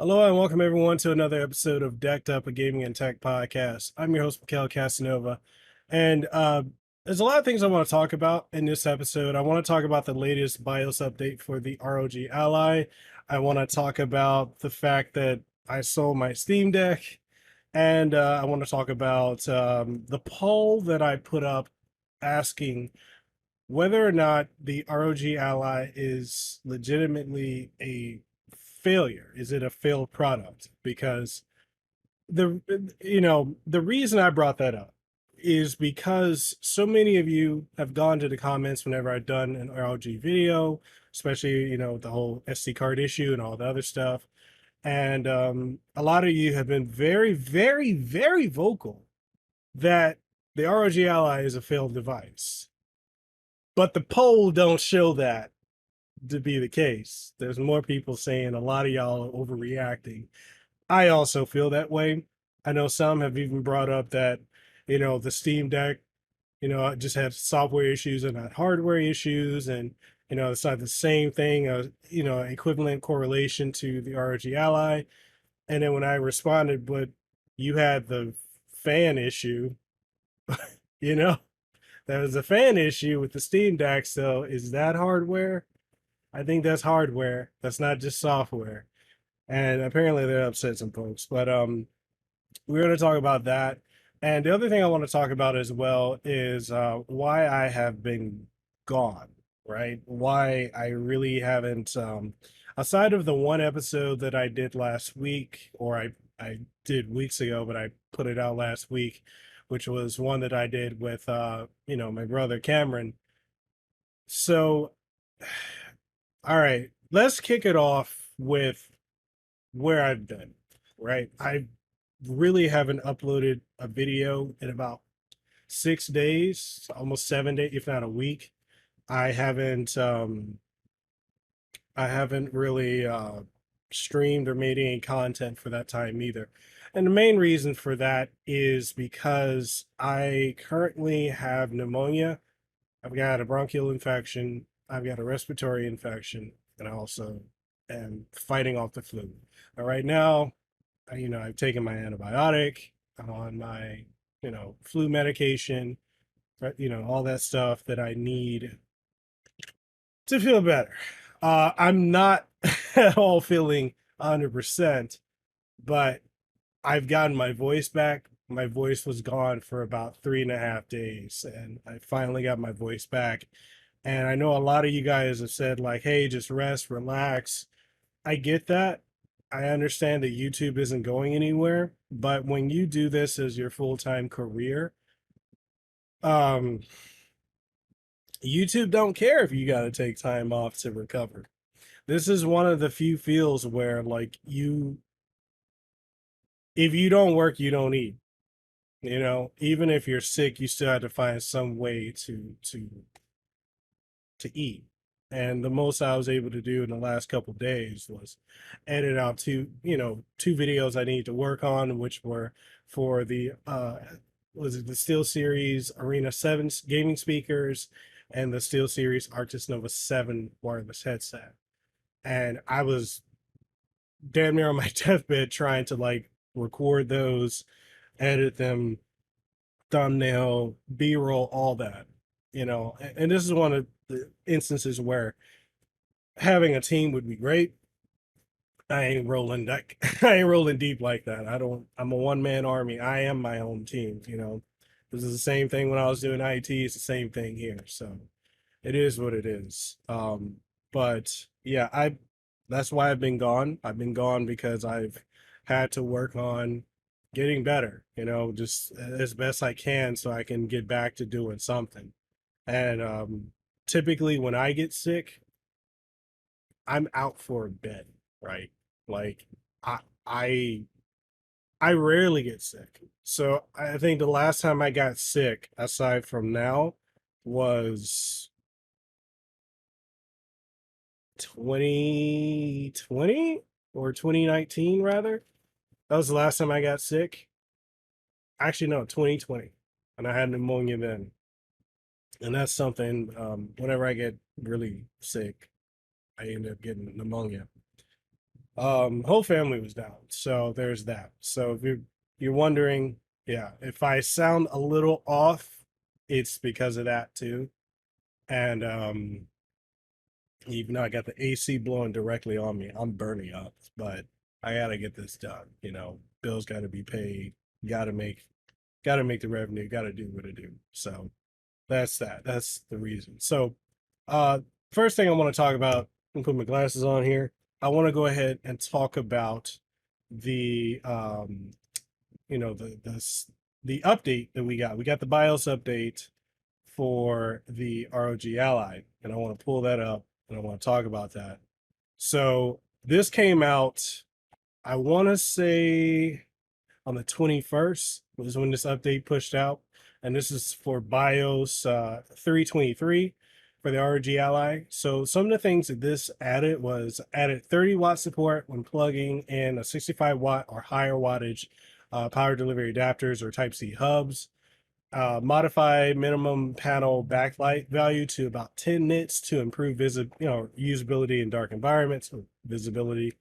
Hello and welcome everyone to another episode of Decked Up, a gaming and tech podcast. I'm your host, Mikhail Casanova, and there's a lot of things I want to talk about in this episode. I want to talk about the latest BIOS update for the ROG Ally. I want to talk about the fact that I sold my Steam Deck, and I want to talk about the poll that I put up asking whether or not the ROG Ally is legitimately a failure. Is it a failed product? Because the reason I brought that up is because so many of you have gone to the comments whenever I've done an ROG video, especially the whole SD card issue and all the other stuff. And a lot of you have been very, very, very vocal that the ROG Ally is a failed device. But the poll don't show that to be the case. There's more people saying a lot of y'all are overreacting. I also feel that way. I know some have even brought up that, the Steam Deck, just had software issues and not hardware issues. And, it's not the same thing, equivalent correlation to the ROG Ally. And then when I responded, but you had the fan issue, you know, there was a fan issue with the Steam Deck. So is that hardware? I think that's hardware. That's not just software. And apparently that upset some folks. But we're going to talk about that. And the other thing I want to talk about as well is why I have been gone, right? Why I really haven't, aside of the one episode that I did last week, or I did weeks ago, but I put it out last week, which was one that I did with, my brother Cameron. So, all right, let's kick it off with where I've been, right? I really haven't uploaded a video in about 6 days, almost 7 days, if not a week. I haven't really streamed or made any content for that time either. And the main reason for that is because I currently have pneumonia. I've got a bronchial infection, I've got a respiratory infection, and I also am fighting off the flu. Right now, I've taken my antibiotic, I'm on my, flu medication, all that stuff that I need to feel better. I'm not at all feeling 100%, but I've gotten my voice back. My voice was gone for about 3.5 days, and I finally got my voice back. And I know a lot of you guys have said, like, hey, just rest, relax. I get that. I understand that YouTube isn't going anywhere, but when you do this as your full-time career, um, YouTube don't care if you got to take time off to recover. This is one of the few fields where, like, if you don't work, you don't eat. Even if you're sick, you still have to find some way to eat. And the most I was able to do in the last couple of days was edit out two videos I needed to work on, which were for the was it the SteelSeries Arena 7 gaming speakers and the SteelSeries Arctis Nova 7 wireless headset. And I was damn near on my deathbed trying to like record those, edit them, thumbnail, B-roll, all that. And this is one of the instances where having a team would be great. I ain't rolling deck. I ain't rolling deep like that. I'm a one-man army. I am my own team. This is the same thing when I was doing IT. It's the same thing here. So it is what it is. But yeah, that's why I've been gone. I've been gone because I've had to work on getting better, just as best I can so I can get back to doing something. And typically when I get sick, I'm out for a bit, right? Like I I I rarely get sick. So I think the last time I got sick, aside from now, was 2020 or 2019 rather. That was the last time I got sick. Actually, no, 2020. And I had pneumonia then. And that's something, whenever I get really sick, I end up getting pneumonia. Whole family was down. So there's that. So if you're wondering, yeah, if I sound a little off, it's because of that too. And even though I got the AC blowing directly on me, I'm burning up. But I gotta get this done. Bills gotta be paid. Gotta make gotta make the revenue, gotta do what I do. So that's that. That's the reason. So uh first thing I want to talk about, and put my glasses on here. I want to go ahead and talk about the the update that we got. We got the BIOS update for the ROG Ally, and I want to pull that up and I want to talk about that. So this came out, I want to say on the 21st was when this update pushed out. And this is for BIOS 323 for the ROG Ally. So some of the things that this added was added 30-watt support when plugging in a 65-watt or higher wattage power delivery adapters or Type-C hubs. Modify minimum panel backlight value to about 10 nits to improve usability in dark environments or visibility.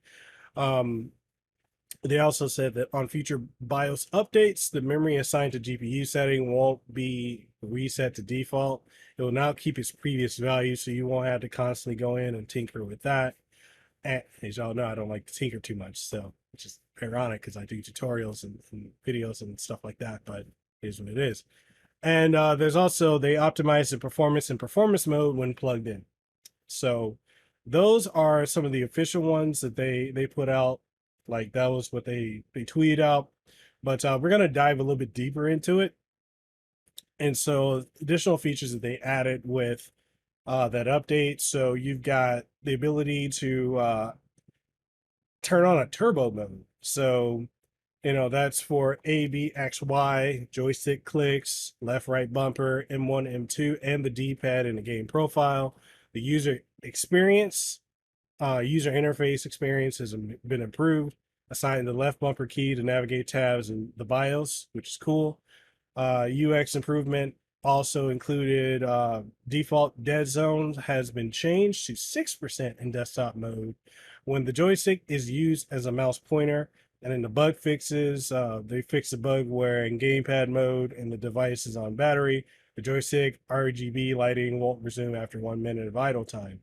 They also said that on future BIOS updates, the memory assigned to GPU setting won't be reset to default. It will now keep its previous value, so you won't have to constantly go in and tinker with that. And as y'all know, I don't like to tinker too much, so it's just ironic because I do tutorials and videos and stuff like that, but it is what it is. And there's also, they optimize the performance in performance mode when plugged in. So those are some of the official ones that they put out. Like that was what they tweeted out. But we're gonna dive a little bit deeper into it. And so additional features that they added with that update. So you've got the ability to turn on a turbo mode. So that's for A, B, X, Y, joystick clicks, left, right bumper, M1, M2, and the D-pad in the game profile. The user interface experience has been improved. Assign the left bumper key to navigate tabs in the BIOS, which is cool. UX improvement also included default dead zone has been changed to 6% in desktop mode when the joystick is used as a mouse pointer. And in the bug fixes, they fixed the bug where in gamepad mode and the device is on battery, the joystick RGB lighting won't resume after 1 minute of idle time.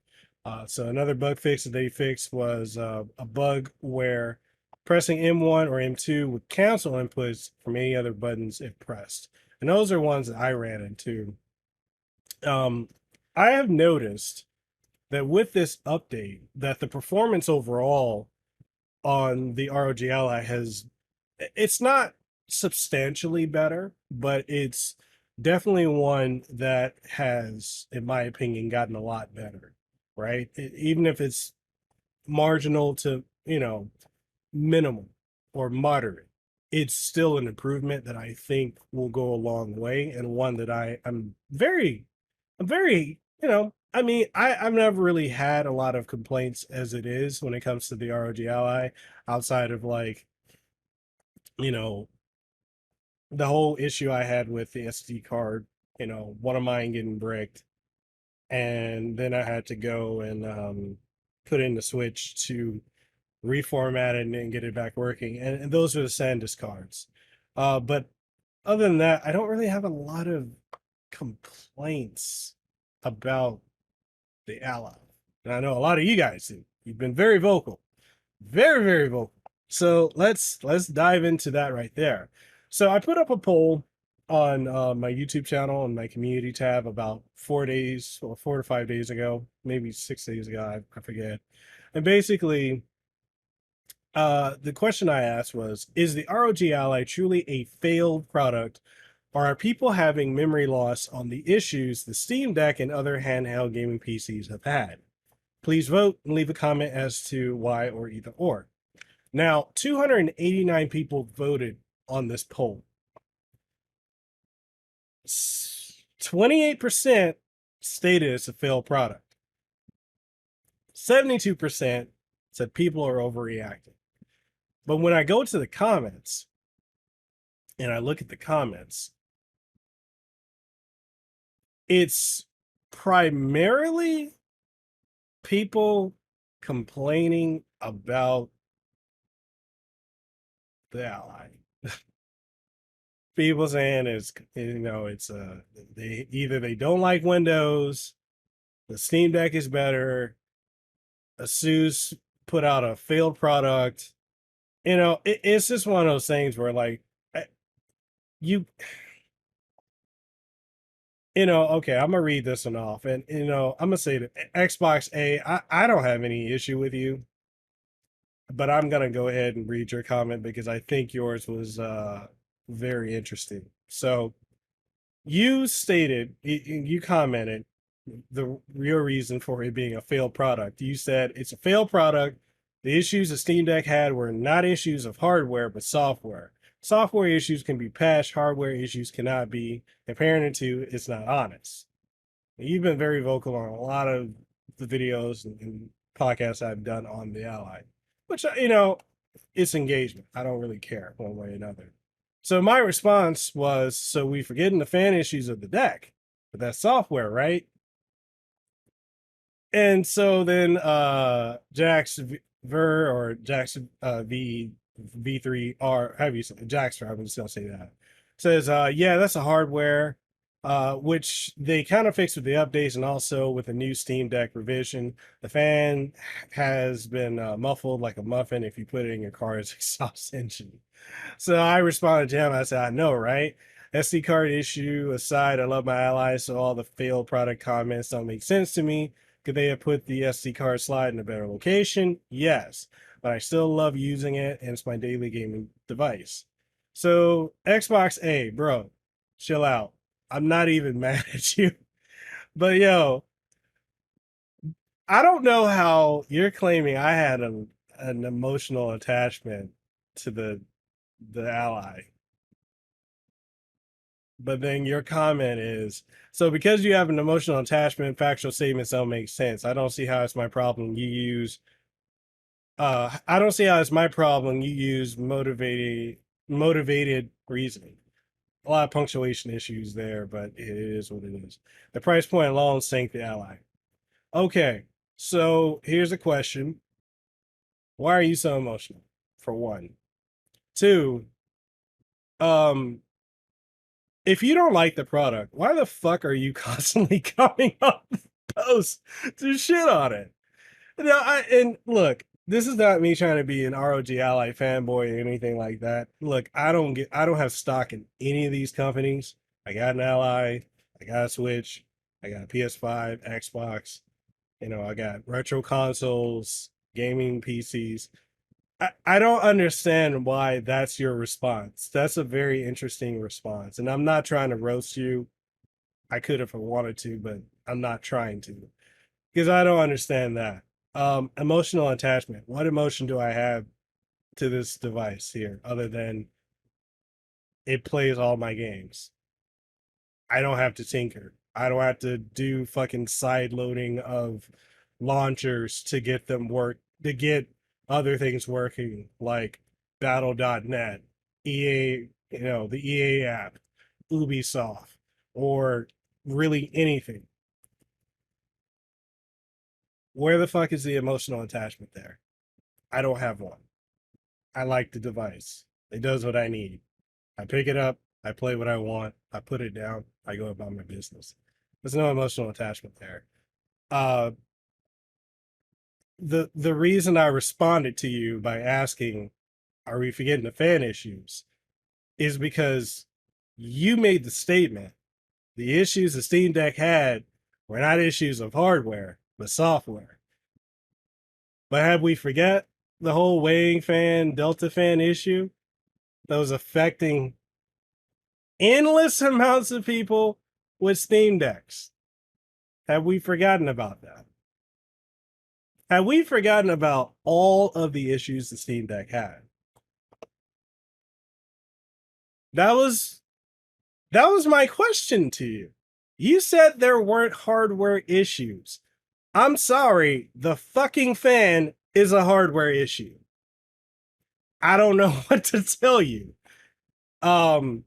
So another bug fix that they fixed was a bug where pressing M1 or M2 would cancel inputs from any other buttons if pressed. And those are ones that I ran into. I have noticed that with this update, that the performance overall on the ROG Ally it's not substantially better, but it's definitely one that has, in my opinion, gotten a lot better, right? Even if it's marginal to, minimal or moderate, it's still an improvement that I think will go a long way, and one that I'm very, I mean, I've never really had a lot of complaints as it is when it comes to the ROG Ally, outside of like, you know, the whole issue I had with the SD card, one of mine getting bricked, and then I had to go and put in the switch to reformat it and get it back working. And those are the SanDisk cards. But other than that, I don't really have a lot of complaints about the Ally. And I know a lot of you guys do. You've been very vocal, very, very vocal. So let's dive into that right there. So I put up a poll on my YouTube channel and my community tab about 4 days or 4 to 5 days ago, maybe 6 days ago, I forget. And basically, the question I asked was, is the ROG Ally truly a failed product, or are people having memory loss on the issues the Steam Deck and other handheld gaming PCs have had? Please vote and leave a comment as to why or either or. Now, 289 people voted on this poll. 28% stated it's a failed product. 72% said people are overreacting. But when I go to the comments and I look at the comments, it's primarily people complaining about the Ally. People saying it's they either they don't like Windows, the Steam Deck is better, asus put out a failed product. It's just one of those things where like you okay, I'm gonna read this one off, and I'm gonna say that Xbox A, I don't have any issue with you, but I'm gonna go ahead and read your comment because I think yours was very interesting. So you stated, you commented the real reason for it being a failed product. You said it's a failed product. The issues the Steam Deck had were not issues of hardware, but software. Software issues can be patched, hardware issues cannot be. Comparing the two, it's not honest. You've been very vocal on a lot of the videos and podcasts I've done on the Ally, which, it's engagement. I don't really care one way or another. So my response was, so we forgetting the fan issues of the deck, but that's software, right? And so then Jax Ver or Jax V3R, how do you say it? Jaxter, I'm just gonna say that. Says, yeah, that's a hardware, which they kind of fixed with the updates and also with the new Steam Deck revision. The fan has been muffled like a muffin if you put it in your car's exhaust engine. So I responded to him. I said, I know, right? SD card issue aside, I love my allies, so all the failed product comments don't make sense to me. Could they have put the SD card slide in a better location? Yes, but I still love using it, and it's my daily gaming device. So Xbox A, bro, chill out. I'm not even mad at you. But yo, I don't know how you're claiming I had an emotional attachment to the Ally. But then your comment is, so because you have an emotional attachment, factual statements don't make sense. I don't see how it's my problem. I don't see how it's my problem. You use motivated reasoning. A lot of punctuation issues there, but it is what it is. The price point alone sank the Ally. Okay, so here's a question. Why are you so emotional? For one. Two, um, if you don't like the product, why the fuck are you constantly coming up with posts to shit on it? And look, this is not me trying to be an ROG Ally fanboy or anything like that. Look, I don't have stock in any of these companies. I got an Ally, I got a Switch, I got a PS5, Xbox, I got retro consoles, gaming PCs. I don't understand why that's your response. That's a very interesting response. And I'm not trying to roast you. I could if I wanted to, but I'm not trying to because I don't understand that. Emotional attachment. What emotion do I have to this device here other than it plays all my games? I don't have to tinker. I don't have to do fucking side loading of launchers to get them to get other things working like battle.net, EA, the EA app, Ubisoft, or really anything. Where the fuck is the emotional attachment there? I don't have one. I like the device. It does what I need. I pick it up, I play what I want, I put it down, I go about my business. There's no emotional attachment there. Uh the reason I responded to you by asking, are we forgetting the fan issues, is because you made the statement the issues the Steam Deck had were not issues of hardware, but software. But have we forget the whole weighing fan, Delta fan issue that was affecting endless amounts of people with Steam Decks? Have we forgotten about that? Have we forgotten about all of the issues the Steam Deck had? That was my question to you. You said there weren't hardware issues. I'm sorry, the fucking fan is a hardware issue. I don't know what to tell you. And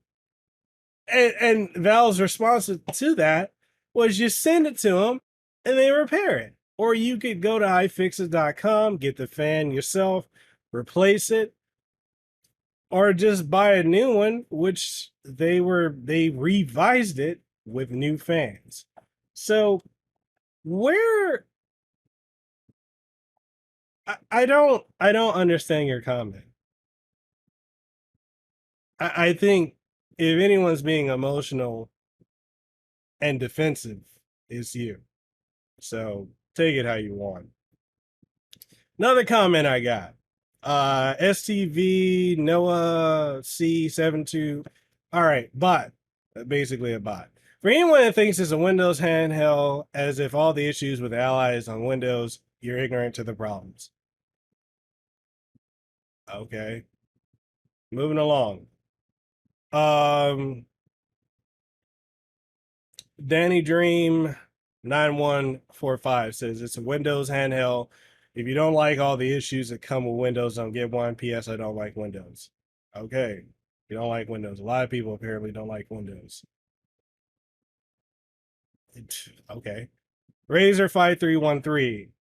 Valve's response to that was you send it to them and they repair it. Or you could go to iFixit.com, get the fan yourself, replace it. or just buy a new one, which they revised it with new fans. So where I don't understand your comment. I think if anyone's being emotional and defensive, it's you. So take it how you want. Another comment I got. STV Noah C72. All right, bot. Basically a bot. For anyone that thinks it's a Windows handheld, as if all the issues with allies on Windows, you're ignorant to the problems. Okay. Moving along. Danny Dream 9145 says it's a Windows handheld. If you don't like all the issues that come with Windows, don't get one. PS, I don't like Windows. Okay. You don't like Windows. A lot of people apparently don't like Windows. Okay. Razor 5313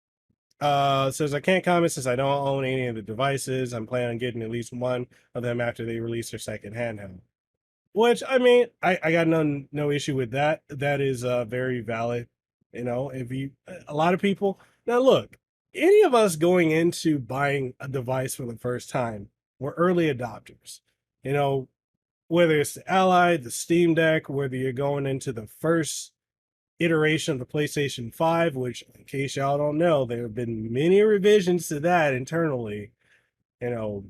says I can't comment since I don't own any of the devices. I'm planning on getting at least one of them after they release their second handheld. Which I mean, I got no issue with that. That is very valid. You know, if you a lot of people now look, any of us going into buying a device for the first time, we're early adopters. You know, whether it's the Ally, the Steam Deck, whether you're going into the first iteration of the PlayStation 5, which in case y'all don't know, there have been many revisions to that internally, you know,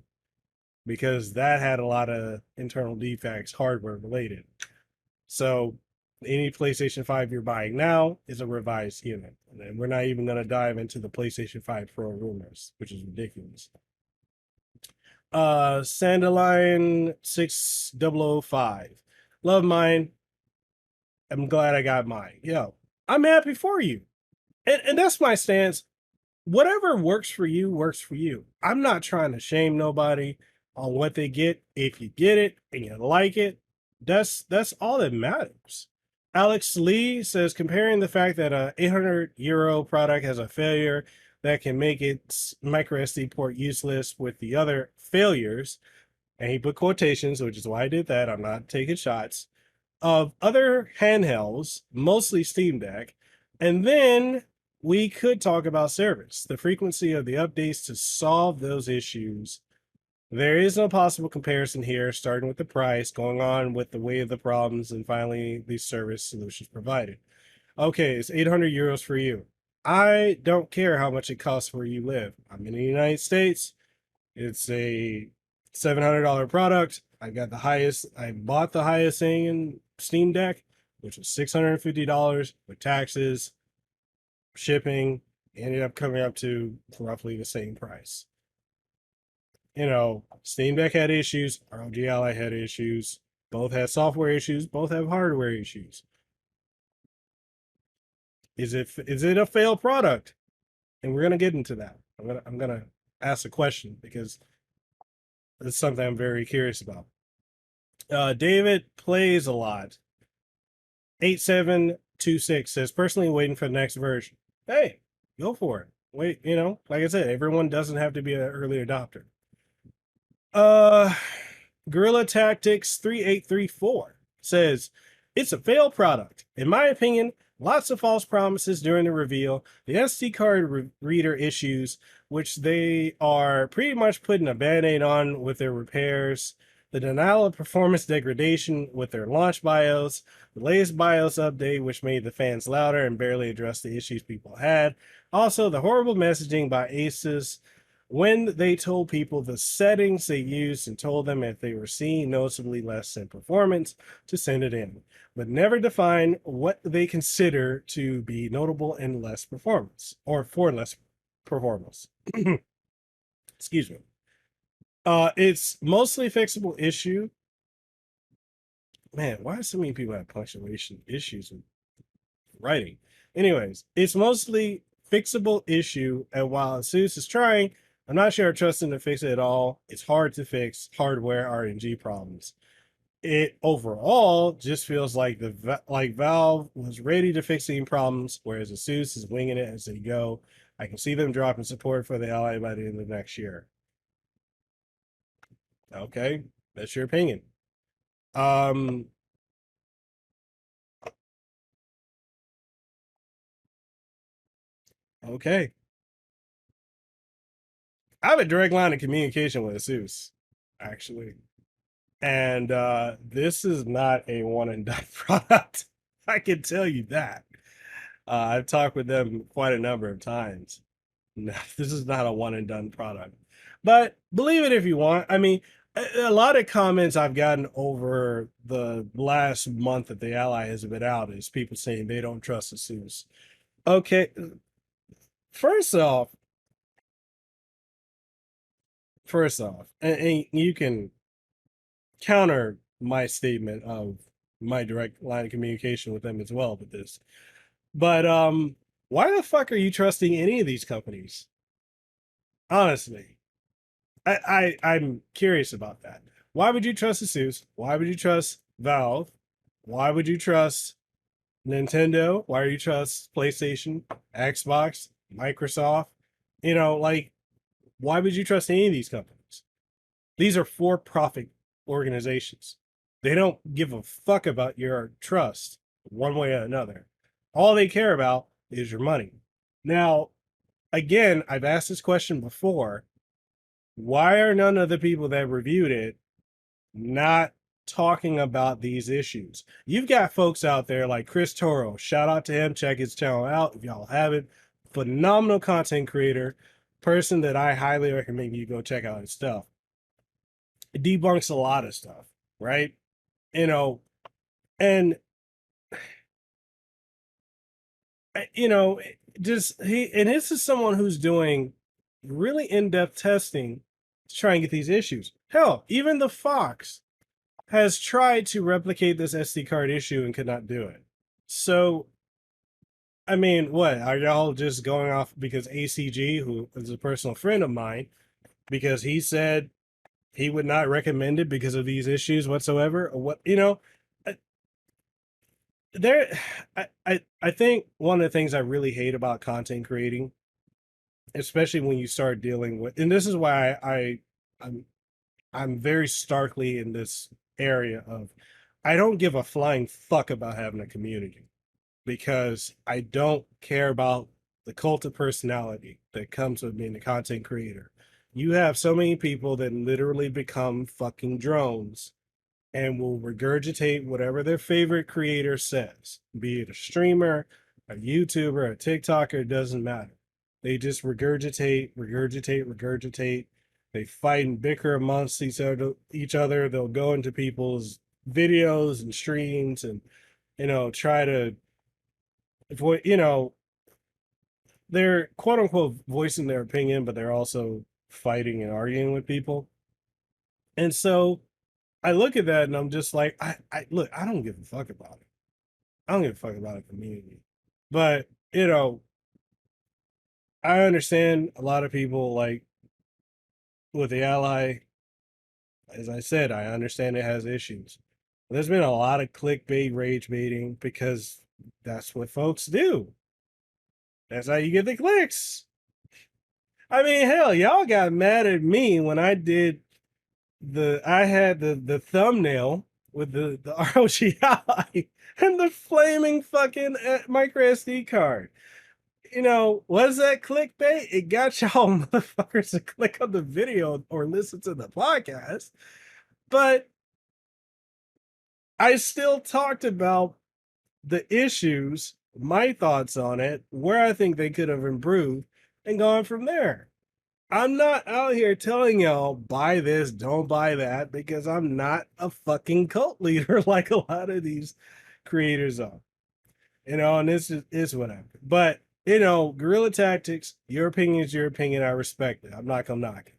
because that had a lot of internal defects, hardware related. So any PlayStation 5 you're buying now is a revised unit. And we're not even going to dive into the PlayStation 5 Pro rumors, which is ridiculous. Sandalion 6005. Love mine. I'm glad I got mine. Yo, I'm happy for you. And that's my stance. Whatever works for you works for you. I'm not trying to shame nobody on what they get. If you get it and you like it, that's all that matters. Alex Lee says comparing the fact that a 800 euro product has a failure that can make its micro SD port useless with the other failures, and he put quotations, which is why I did that. I'm not taking shots of other handhelds, mostly Steam Deck, and then we could talk about service, the frequency of the updates to solve those issues. There is no possible comparison here, starting with the price, going on with the weight of the problems, and finally the service solutions provided. Okay, it's 800 euros for you. I don't care how much it costs where you live. I'm in the United States. It's a $700 product. I bought the highest thing in Steam Deck, which was $650 with taxes, shipping, ended up coming up to roughly the same price. You know, Steam Deck had issues, ROG Ally had issues, both had software issues, both have hardware issues. Is it a failed product? And we're gonna get into that. I'm gonna ask a question because it's something I'm very curious about. David plays a lot. 8726 says personally waiting for the next version. Hey, go for it. Wait, you know, like I said, everyone doesn't have to be an early adopter. Uh Guerrilla Tactics 3834 says it's a failed product. In my opinion, lots of false promises during the reveal, the SD card reader issues, which they are pretty much putting a band-aid on with their repairs, the denial of performance degradation with their launch BIOS, the latest BIOS update, which made the fans louder and barely addressed the issues people had. Also, the horrible messaging by Asus when they told people the settings they used and told them if they were seeing noticeably less in performance to send it in, but never define what they consider to be notable in less performance or for less performance. Excuse me. It's mostly fixable issue. Man, why do so many people have punctuation issues with writing? Anyways, it's mostly fixable issue, and while ASUS is trying, I'm not sure I trust them to fix it at all. It's hard to fix hardware RNG problems. It overall just feels like Valve was ready to fix any problems, whereas ASUS is winging it as they go. I can see them dropping support for the Ally by the end of next year. Okay, that's your opinion. Um, okay. I have a direct line of communication with ASUS, actually. And this is not a one and done product. I can tell you that. I've talked with them quite a number of times. No, this is not a one and done product. But believe it if you want. I mean, a lot of comments I've gotten over the last month that the Ally has been out is people saying they don't trust ASUS. Okay, first off, and you can counter my statement of my direct line of communication with them as well with this. But why the fuck are you trusting any of these companies? Honestly, I'm curious about that. Why would you trust ASUS? Why would you trust Valve? Why would you trust Nintendo? Why do you trust PlayStation, Xbox, Microsoft? You know, like, why would you trust any of these companies? These are for-profit organizations. They don't give a fuck about your trust one way or another. All they care about is your money. Now, again, I've asked this question before. Why are none of the people that reviewed it not talking about these issues? You've got folks out there like Chris Toro. Shout out to him. Check his channel out if y'all haven't. Phenomenal content creator, person that I highly recommend you go check out his stuff. It debunks a lot of stuff, right? You know, and you know, just he and this is someone who's doing really in-depth testing to try and get these issues. Hell, even the Fox has tried to replicate this SD card issue and could not do it. So, I mean, what are y'all just going off because ACG, who is a personal friend of mine, because he said he would not recommend it because of these issues whatsoever, or what? You know, there, I think one of the things I really hate about content creating, especially when you start dealing with, and this is why I'm I'm very starkly in this area of I don't give a flying fuck about having a community because I don't care about the cult of personality that comes with being a content creator. You have so many people that literally become fucking drones and will regurgitate whatever their favorite creator says, be it a streamer, a YouTuber, a TikToker, it doesn't matter. They just regurgitate. They fight and bicker amongst each other. They'll go into people's videos and streams and, try to avoid, they're quote unquote voicing their opinion, but they're also fighting and arguing with people. And so I look at that and I'm just like, I look, I don't give a fuck about it. I don't give a fuck about a community. But, I understand a lot of people like with the Ally, as I said, I understand it has issues. There's been a lot of clickbait rage baiting because that's what folks do. That's how you get the clicks. I mean, hell, y'all got mad at me when I did I had the thumbnail with the ROG Ally and the flaming fucking micro SD card. Was that clickbait? It got y'all motherfuckers to click on the video or listen to the podcast. But I still talked about the issues, my thoughts on it, where I think they could have improved, and gone from there. I'm not out here telling y'all buy this, don't buy that, because I'm not a fucking cult leader like a lot of these creators are. And this is whatever. But guerrilla tactics, your opinion is your opinion. I respect it. I'm not gonna knock it.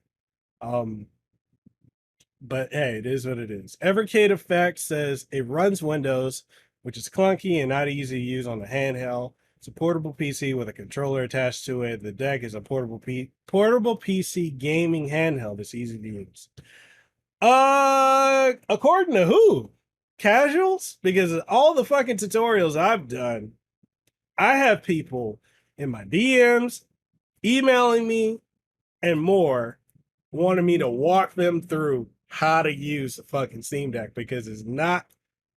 But hey, it is what it is. Evercade Effect says it runs Windows, which is clunky and not easy to use on the handheld. It's a portable PC with a controller attached to it. The deck is a portable PC gaming handheld that's easy to use. According to who? Casuals? Because all the fucking tutorials I've done, I have people in my DMs emailing me and more wanting me to walk them through how to use the fucking Steam Deck because it's not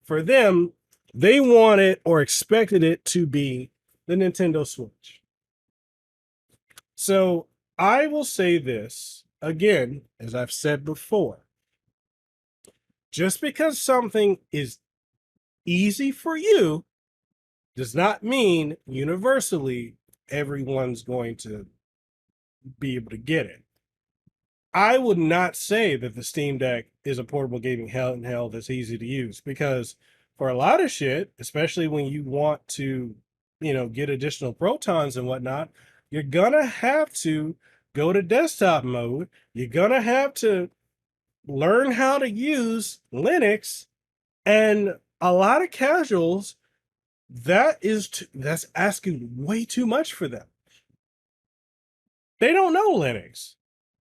for them. They want it or expected it to be the Nintendo Switch. So I will say this again, as I've said before, just because something is easy for you does not mean universally everyone's going to be able to get it. I would not say that the Steam Deck is a portable gaming handheld that's easy to use because for a lot of shit, especially when you want to, get additional protons and whatnot, you're gonna have to go to desktop mode. You're gonna have to learn how to use Linux, and a lot of casuals, that's asking way too much for them. They don't know Linux.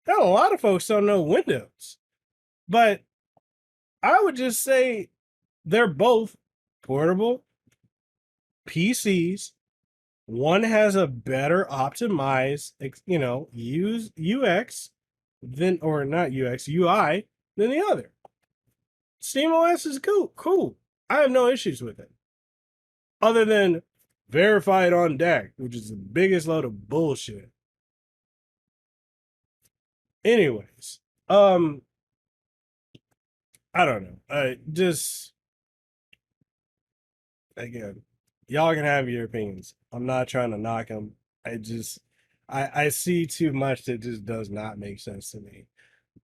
Hell, a lot of folks don't know Windows. But I would just say they're both portable PCs. One has a better optimized, use UX than, or not UX, UI than the other. SteamOS is cool. I have no issues with it. Other than verified on deck, which is the biggest load of bullshit. Anyways, I don't know. Again, y'all can have your opinions. I'm not trying to knock them. I see too much that just does not make sense to me.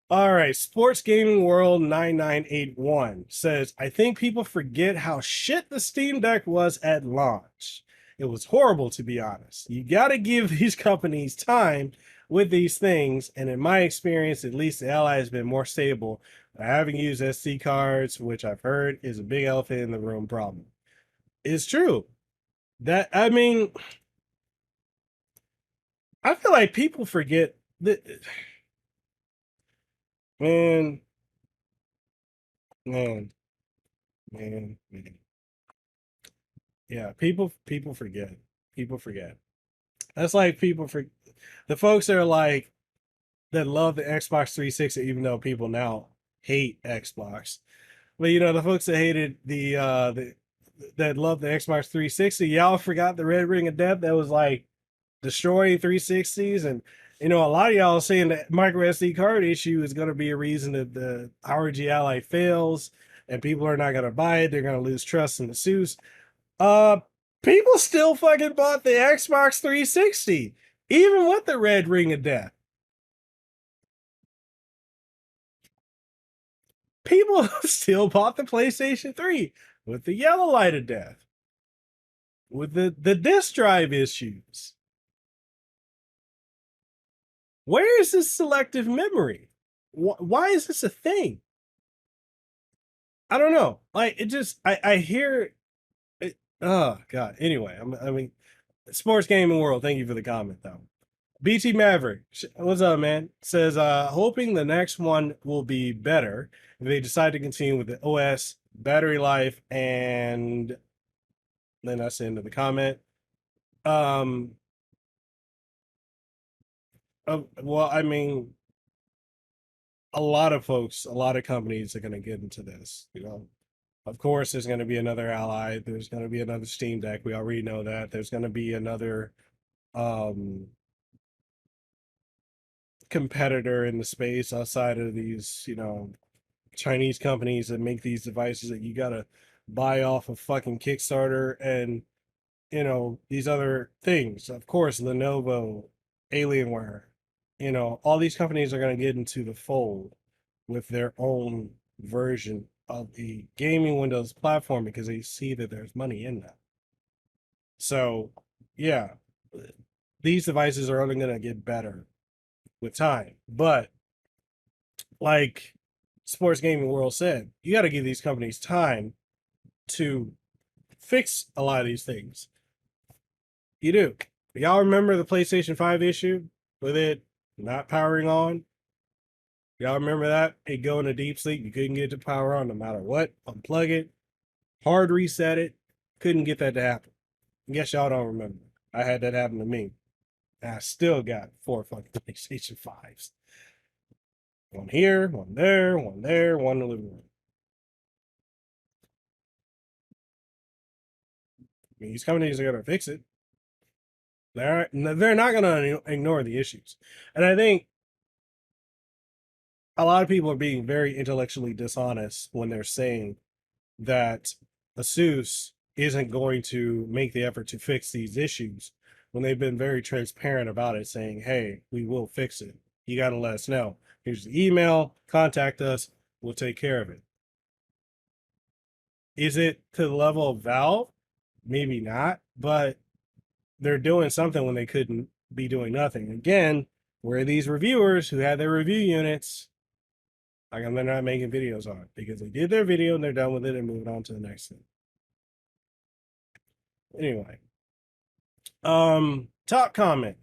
All right, Sports Gaming World 9981 says, I think people forget how shit the Steam Deck was at launch. It was horrible, to be honest. You got to give these companies time with these things, and in my experience, at least the Ally has been more stable. I haven't used SD cards, which I've heard is a big elephant in the room problem. It's true. I feel like people forget that, man, man, man. Yeah, people forget. People forget. That's like people for the folks that are like that love the Xbox 360, even though people now hate Xbox. But the folks that hated the that love the Xbox 360, y'all forgot the red ring of death that was like destroying 360s. And a lot of y'all saying that micro SD card issue is going to be a reason that the ROG Ally fails and people are not going to buy it. They're going to lose trust in the ASUS. Uh, People still fucking bought the Xbox 360, even with the red ring of death. People still bought the PlayStation 3 with the yellow light of death, with the disk drive issues. Where is this selective memory? Why is this a thing? I don't know. Like, it just, I hear it. Oh, God. Anyway, Sports Gaming World, thank you for the comment, though. BT Maverick, what's up, man? Says, hoping the next one will be better if they decide to continue with the OS, battery life, and then that's the end of the comment. Well, a lot of folks, a lot of companies are going to get into this. Of course, there's going to be another Ally. There's going to be another Steam Deck. We already know that. There's going to be another competitor in the space outside of these, Chinese companies that make these devices that you gotta buy off of fucking Kickstarter and these other things. Of course, Lenovo, Alienware, all these companies are gonna get into the fold with their own version of the gaming Windows platform because they see that there's money in that. So yeah, these devices are only gonna get better with time. But like Sports Gaming World said, you got to give these companies time to fix a lot of these things. You do. Y'all remember the PlayStation 5 issue with it not powering on? Y'all remember that? It go into deep sleep. You couldn't get it to power on no matter what. Unplug it. Hard reset it. Couldn't get that to happen. I guess y'all don't remember. I had that happen to me. And I still got 4 fucking PlayStation 5s. One here, one there, one there, one in the living room. I mean, these companies are going to fix it. They're not going to ignore the issues. And I think a lot of people are being very intellectually dishonest when they're saying that ASUS isn't going to make the effort to fix these issues when they've been very transparent about it, saying, hey, we will fix it. You got to let us know. Here's the email, contact us, we'll take care of it. Is it to the level of Valve? Maybe not, but they're doing something when they couldn't be doing nothing. Again, where are these reviewers who had their review units? Like, they're not making videos on it because they did their video and they're done with it and moving on to the next thing. Anyway, top comment,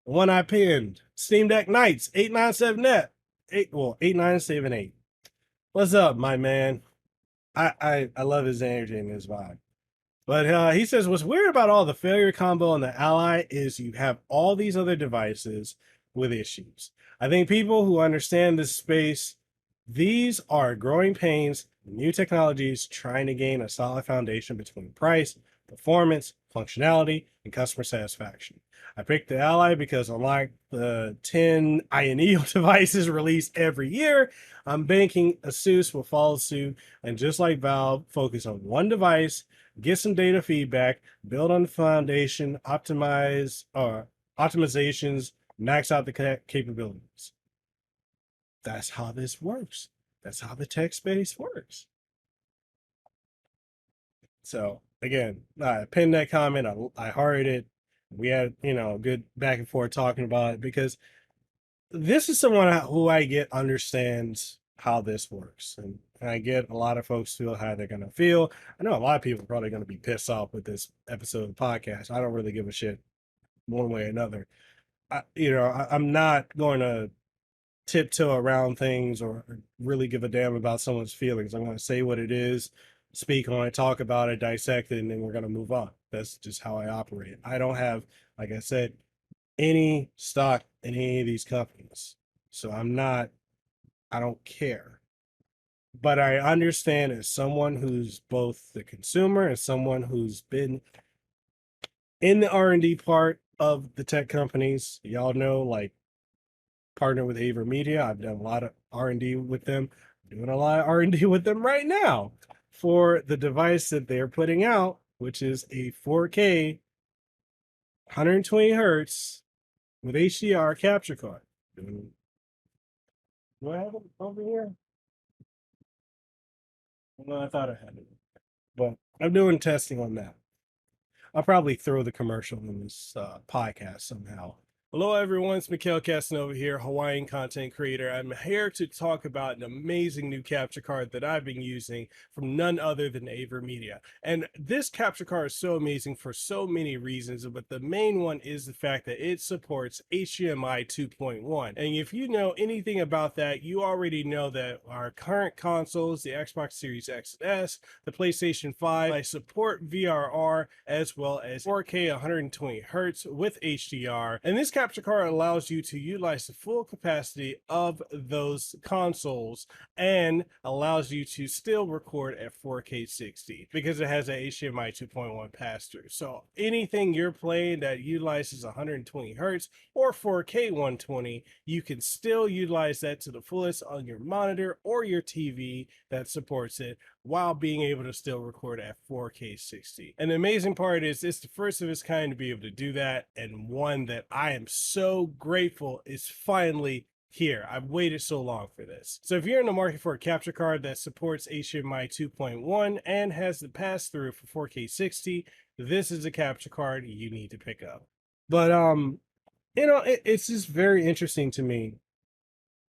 the one I pinned, Steam Deck Knights 897net, 8978. What's up, my man? I love his energy and his vibe. But he says, what's weird about all the failure combo on the Ally is you have all these other devices with issues. I think people who understand this space, these are growing pains, new technologies trying to gain a solid foundation between price, performance, functionality, and customer satisfaction. I picked the Ally because unlike the 10 INEO devices released every year, I'm banking ASUS will follow suit and just like Valve, focus on one device, get some data feedback, build on the foundation, optimizations, max out the capabilities. That's how this works. That's how the tech space works. So again, I pinned that comment. I hearted it. We had, a good back and forth talking about it because this is someone who I get understands how this works. And I get a lot of folks feel how they're going to feel. I know a lot of people are probably going to be pissed off with this episode of the podcast. I don't really give a shit one way or another. I'm not going to tiptoe around things or really give a damn about someone's feelings. I'm going to say what it is, speak on it, talk about it, dissect it, and then we're going to move on. That's just how I operate. I don't have, like I said, any stock in any of these companies. So I don't care. But I understand as someone who's both the consumer and someone who's been in the R&D part of the tech companies. Y'all know, like, partner with AVerMedia. I've done a lot of R&D with them. I'm doing a lot of R&D with them right now for the device that they're putting out, which is a 4K 120 hertz with HDR capture card. Do I have it over here? No, I thought I had it, but I'm doing testing on that. I'll probably throw the commercial in this podcast somehow. Hello, everyone. It's Mikhail Casanova here, Hawaiian content creator. I'm here to talk about an amazing new capture card that I've been using from none other than AVerMedia. And this capture card is so amazing for so many reasons, but the main one is the fact that it supports HDMI 2.1. And if you know anything about that, you already know that our current consoles, the Xbox Series X and S, the PlayStation 5, I support VRR as well as 4K 120 hertz with HDR. And this capture card allows you to utilize the full capacity of those consoles and allows you to still record at 4K 60 because it has a HDMI 2.1 pass-through. So anything you're playing that utilizes 120 hertz or 4K 120, you can still utilize that to the fullest on your monitor or your TV that supports it while being able to still record at 4K 60. And the amazing part is it's the first of its kind to be able to do that, and one that I am so grateful is finally here. I've waited so long for this. So if you're in the market for a capture card that supports HDMI 2.1 and has the pass-through for 4K 60, this is a capture card you need to pick up. But it's just very interesting to me,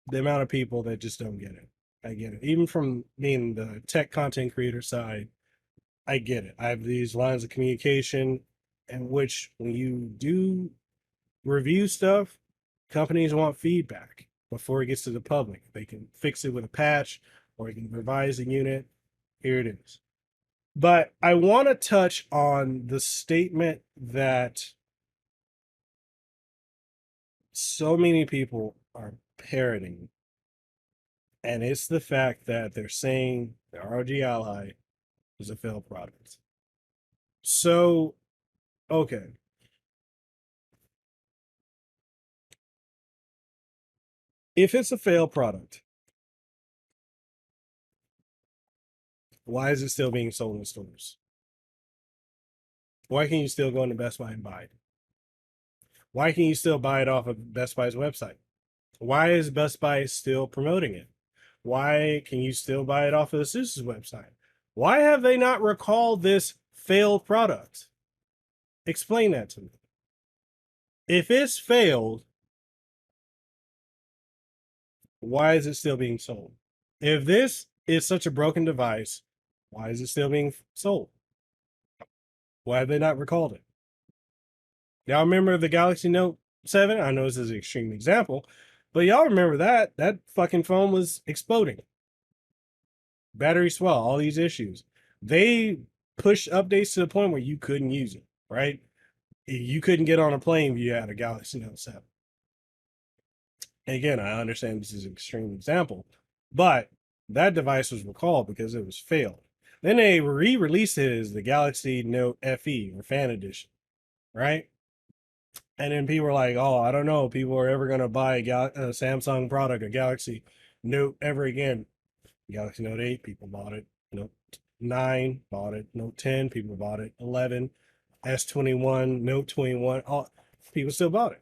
the amount of people that just don't get it. I get it. Even from being the tech content creator side, I get it. I have these lines of communication in which when you do review stuff, companies want feedback before it gets to the public. They can fix it with a patch or you can revise the unit. Here it is. But I want to touch on the statement that so many people are parroting And it's the fact that they're saying the ROG Ally is a failed product. So, okay. If it's a failed product, why is it still being sold in stores? Why can you still go into Best Buy and buy it? Why can you still buy it off of Best Buy's website? Why is Best Buy still promoting it? Why can you still buy it off of the asus's website? Why have they not recalled this failed product? Explain that to me. If it's failed, why is it still being sold? If this is such a broken device, why is it still being sold? Why have they not recalled it? Y'all remember the Galaxy Note 7? I know this is an extreme example, but y'all remember that? That fucking phone was exploding. Battery swell, all these issues. They pushed updates to the point where you couldn't use it, right? You couldn't get on a plane if you had a Galaxy Note 7. And again, I understand this is an extreme example, but that device was recalled because it was failed. Then they re-released it as the Galaxy Note FE or Fan Edition, right? And then people were like, "Oh, I don't know, people are ever gonna buy a Samsung product, a Galaxy Note ever again." Galaxy Note 8, people bought it. Note 9 bought it. Note 10, people bought it. 11, S21, Note 21, all people still bought it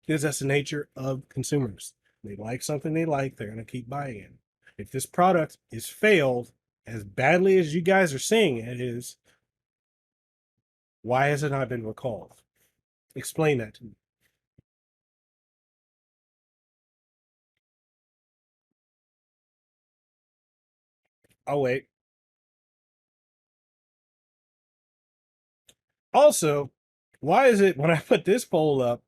because that's the nature of consumers. They like something they like, they're gonna keep buying it. If this product is failed as badly as you guys are saying it is, why has it not been recalled? Explain that to me. I'll wait. Also, why is it when I put this poll up,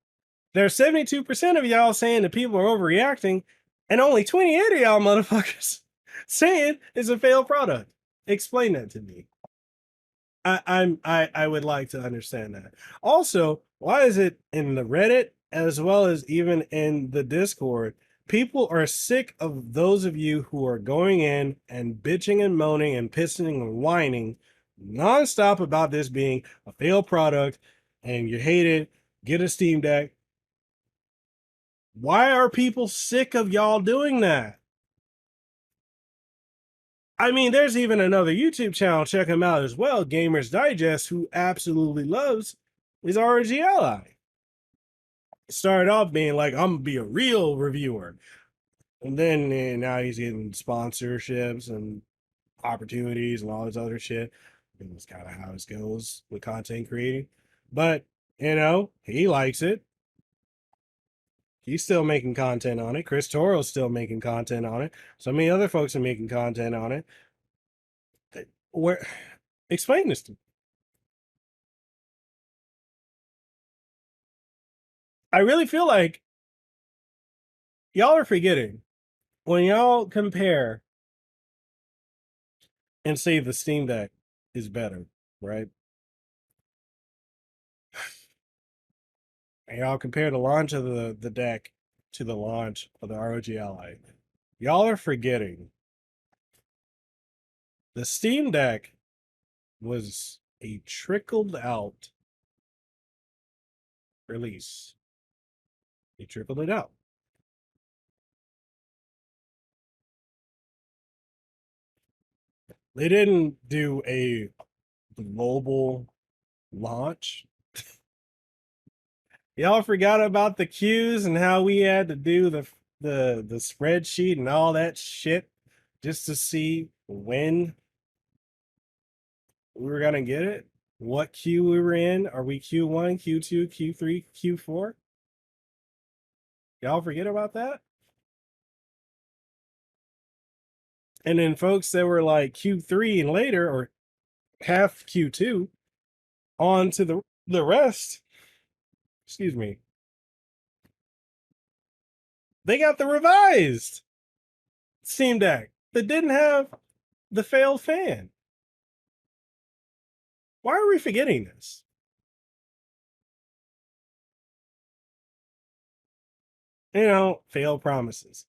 there's 72% of y'all saying that people are overreacting, and only 28 of y'all motherfuckers saying it's a failed product? Explain that to me. I would like to understand that. Also, why is it in the Reddit as well as even in the Discord? People are sick of those of you who are going in and bitching and moaning and pissing and whining nonstop about this being a failed product and you hate it. Get a Steam Deck. Why are people sick of y'all doing that? I mean, there's even another YouTube channel, check him out as well, Gamers Digest, who absolutely loves his ROG Ally. Started off being like, I'm gonna be a real reviewer. And then now he's getting sponsorships and opportunities and all this other shit. And that's kind of how it goes with content creating. But, he likes it. He's still making content on it. Chris Toro's still making content on it. So many other folks are making content on it. Where explain this to me. I really feel like y'all are forgetting when y'all compare and say the Steam Deck is better, right? And y'all compare the launch of the deck to the launch of the ROG Ally. Y'all are forgetting the Steam Deck was a trickled out release. They trickled it out. They didn't do a global launch. Y'all forgot about the queues and how we had to do the spreadsheet and all that shit just to see when we were gonna get it, what queue we were in. Are we Q1, Q2, Q3, Q4? Y'all forget about that? And then folks that were like Q3 and later, or half Q2, on to the rest, excuse me, they got the revised Steam Deck that didn't have the failed fan. Why are we forgetting this? Failed promises.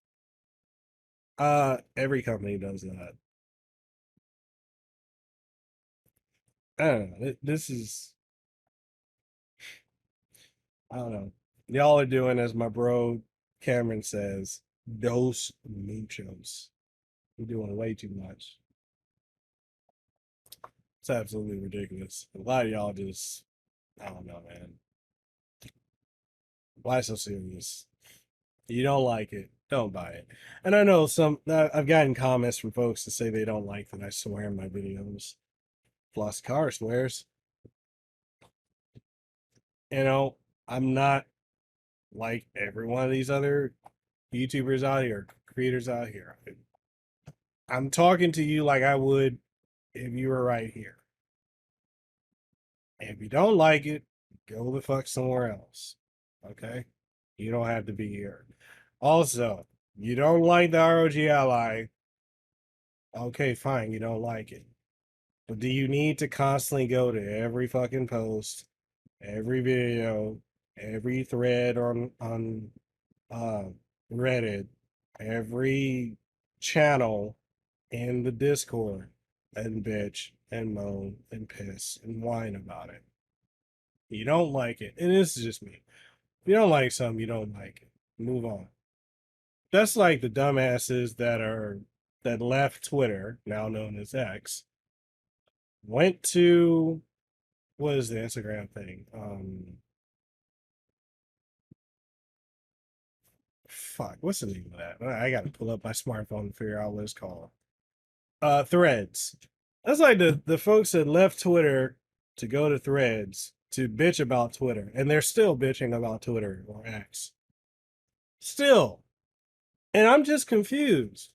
Every company does that. I don't know. This is, I don't know. Y'all are doing, as my bro Cameron says, dos muchos. You're doing way too much. It's absolutely ridiculous. A lot of y'all just, I don't know, man. Why so serious? You don't like it, don't buy it. And I know I've gotten comments from folks to say they don't like that I swear in my videos. Plus, car swears. You know, I'm not like every one of these other YouTubers out here, creators out here. I'm talking to you like I would if you were right here. And if you don't like it, go the fuck somewhere else. Okay? You don't have to be here. Also, you don't like the ROG Ally. Okay, fine, you don't like it. But do you need to constantly go to every fucking post, every video, every thread on uh, Reddit, every channel in the Discord, and bitch and moan and piss and whine about it? You don't like it, and this is just me. If you don't like something, you don't like it. Move on. That's like the dumbasses that left Twitter, now known as X, went to, what is the Instagram thing? Fuck, what's the name of that? I gotta pull up my smartphone to figure out what it's called. Threads. That's like the folks that left Twitter to go to Threads to bitch about Twitter, and they're still bitching about Twitter or X. Still. And I'm just confused.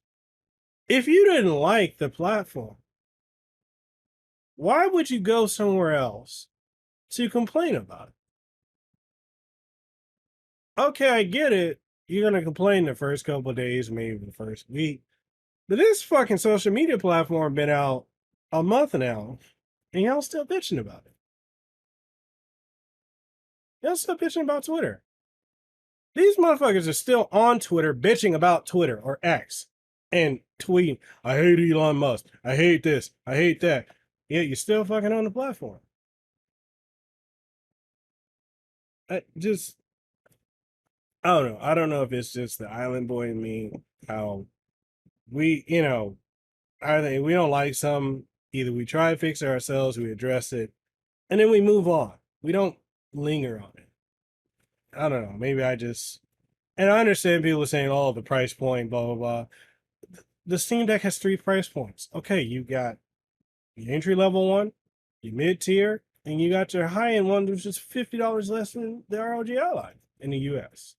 If you didn't like the platform, why would you go somewhere else to complain about it? Okay, I get it. You're gonna complain the first couple of days, maybe the first week. But this fucking social media platform been out a month now, and y'all still bitching about it. Y'all still bitching about Twitter. These motherfuckers are still on Twitter bitching about Twitter or X and tweeting, I hate Elon Musk. I hate this. I hate that. Yeah, you're still fucking on the platform. I just, I don't know. I don't know if it's just the island boy in me, how we, I think we don't like some, either we try to fix it ourselves, we address it, and then we move on. We don't linger on it. I don't know. Maybe I just, and I understand people saying, oh, the price point, blah, blah, blah. The Steam Deck has 3 price points. Okay, you got the entry level one, your mid tier, and you got your high end one, which is $50 less than the ROG Ally in the US.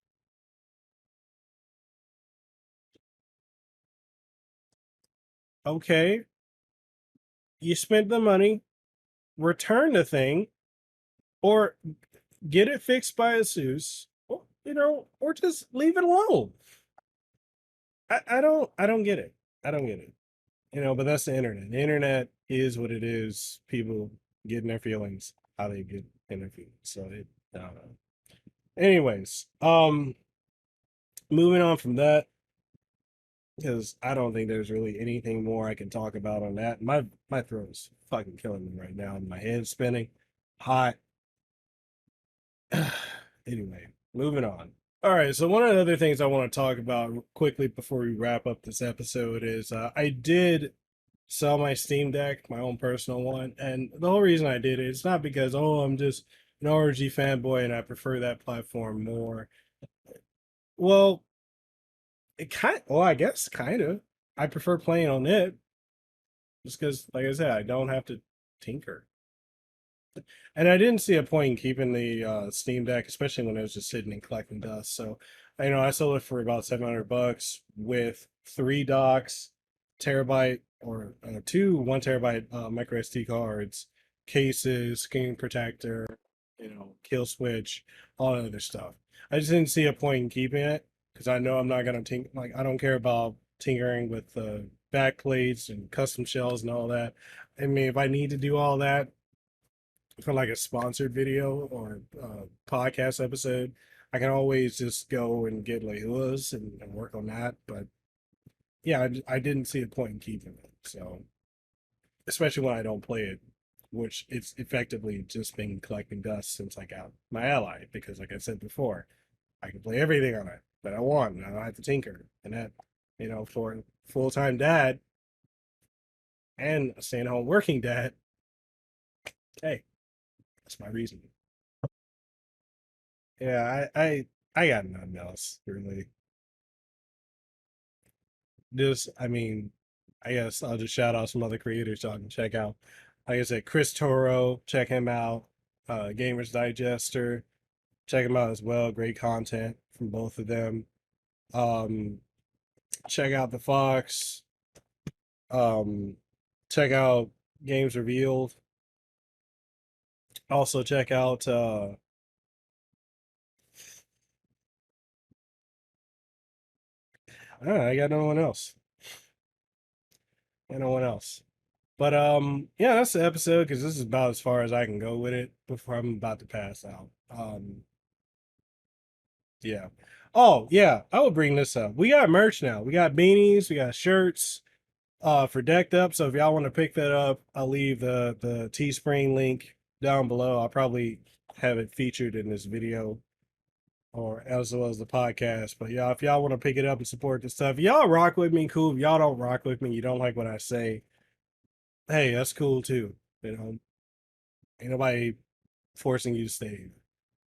Okay, you spent the money, return the thing, or get it fixed by asus, or just leave it alone. I don't get it. I don't get it. But that's the internet. The internet is what it is. People get in their feelings how they get in their feelings. So I don't know. Anyways, moving on from that, because I don't think there's really anything more I can talk about on that. My throat's fucking killing me right now. My head's spinning, hot. Anyway, moving on. All right, so one of the other things I want to talk about quickly before we wrap up this episode is I did sell my Steam Deck, my own personal one, and the whole reason I did it, it's not because, oh, I'm just an ROG fanboy and I prefer that platform more. Well, well, I guess kind of. I prefer playing on it just because, like I said, I don't have to tinker. And I didn't see a point in keeping the Steam Deck, especially when it was just sitting and collecting dust. So, I sold it for about $700 with 3 docks, terabyte or two 1 terabyte micro SD cards, cases, screen protector, kill switch, all that other stuff. I just didn't see a point in keeping it because I know I'm not gonna tinker. Like I don't care about tinkering with back plates and custom shells and all that. I mean, if I need to do all that for like a sponsored video or podcast episode, I can always just go and get Leila's and work on that. But yeah, I didn't see a point in keeping it. So, especially when I don't play it, which it's effectively just been collecting dust since I got my Ally. Because, like I said before, I can play everything on it that I want, and I don't have to tinker. And that, for a full-time dad and a staying-home working dad, hey, that's my reason. Yeah, I got nothing else really. Just, I mean, I guess I'll just shout out some other creators y'all can check out. Like I said, Chris Toro, check him out. Gamers Digester, check him out as well. Great content from both of them. Um, check out the Fox. Um, check out Games Revealed. Also check out I don't know, I got no one else. And no one else. But yeah, that's the episode because this is about as far as I can go with it before I'm about to pass out. Yeah. Oh, yeah, I will bring this up. We got merch now. We got beanies, we got shirts for Decked Up. So if y'all want to pick that up, I'll leave the Teespring link down below. I'll probably have it featured in this video or as well as the podcast. But yeah, if y'all want to pick it up and support this stuff, y'all rock with me, cool. If y'all don't rock with me, you don't like what I say, hey, that's cool too. Ain't nobody forcing you to stay.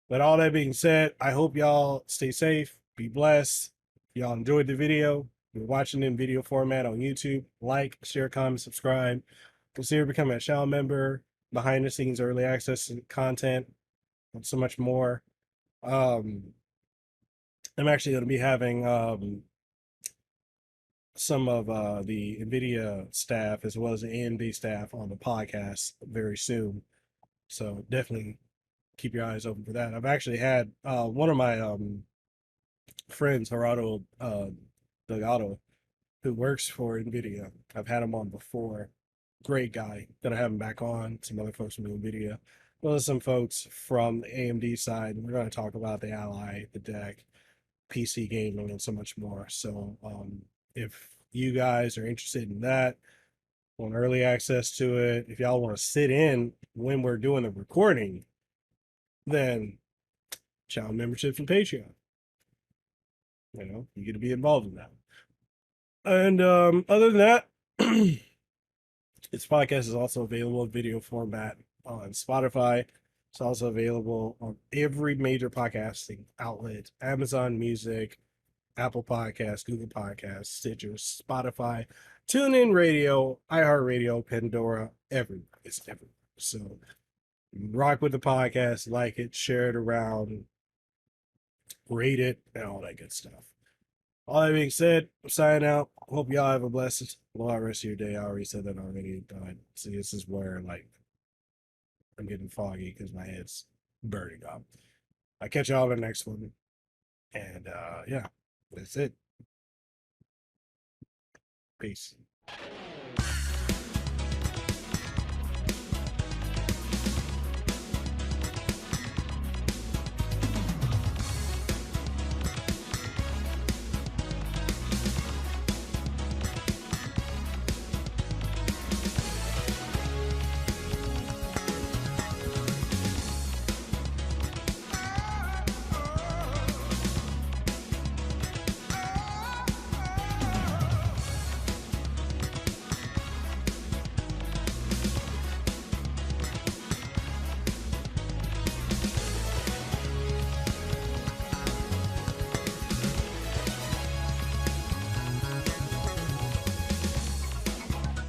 But all that being said, I hope y'all stay safe, be blessed. If y'all enjoyed the video, you're watching it in video format on YouTube, like, share, comment, subscribe. Consider becoming a channel member, behind the scenes early access content, and so much more. Um, I'm actually going to be having some of the NVIDIA staff as well as the AMD staff on the podcast very soon. So definitely keep your eyes open for that. I've actually had one of my friends, Gerardo Delgado, who works for NVIDIA. I've had him on before. Great guy. Gonna have him back on. Some other folks from NVIDIA. Well, some folks from the AMD side. We're going to talk about the Ally, the deck, PC gaming, and so much more. So, if you guys are interested in that, want early access to it, if y'all want to sit in when we're doing the recording, then channel memberships and Patreon. You get to be involved in that. And other than that, this podcast is also available in video format on Spotify. It's also available on every major podcasting outlet: Amazon Music, Apple Podcasts, Google Podcasts, Stitcher, Spotify, TuneIn Radio, iHeartRadio, Pandora, everywhere. It's everywhere. So rock with the podcast, like it, share it around, rate it, and all that good stuff. All that being said, I'm signing out. Hope y'all have a blessed rest of your day. I already said that already, but see, this is where like I'm getting foggy because my head's burning up. I catch y'all in the next one. And yeah, that's it. Peace.